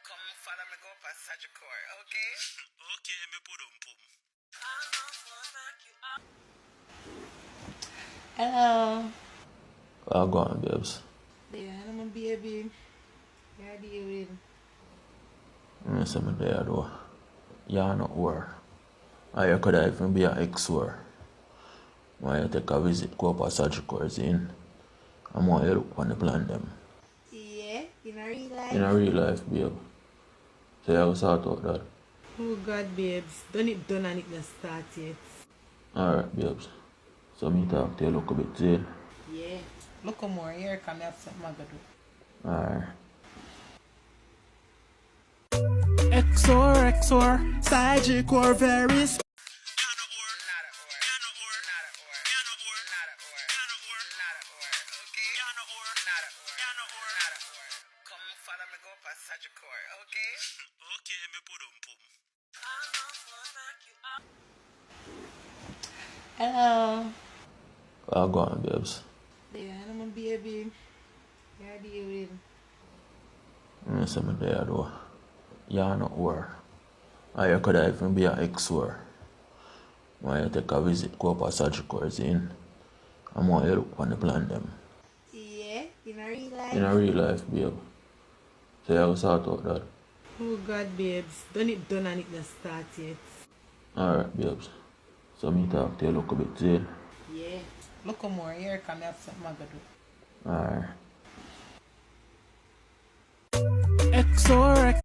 Come follow me go passage core, okay? Okay, me put Hello. Go on, babes. Yeah, I'm a baby. Yeah, deal with. I say me there though. You're not whore. Or you could even be an ex-whore. When you take a visit, go up a surgical in. I'm going to look on the plan them. Yeah, in a real life. In a real life, babe. So you sort out that. Oh God, babes. Done it done and it not start yet. Alright, babes. So me talk to you look a bit soon. Yeah. Look more here, come have something I do. Alright. XOR, Sagic or very Come follow me go passage core, okay? Okay, me put Hello. Go on, babes. Yeah, I'm a baby. Yeah, deal with. I say me there though. You're not whore. Or you could even be an ex-whore. When you take a visit, go up a surgical in. I'm going to look on the plan them. Yeah, in a real life. In a real life, babe. So you sort out that. Oh God, babes. Done it done and it not start yet. Alright, babes. So me talk to you look a bit soon. Yeah. Look more here, come have something I do. Alright. XOR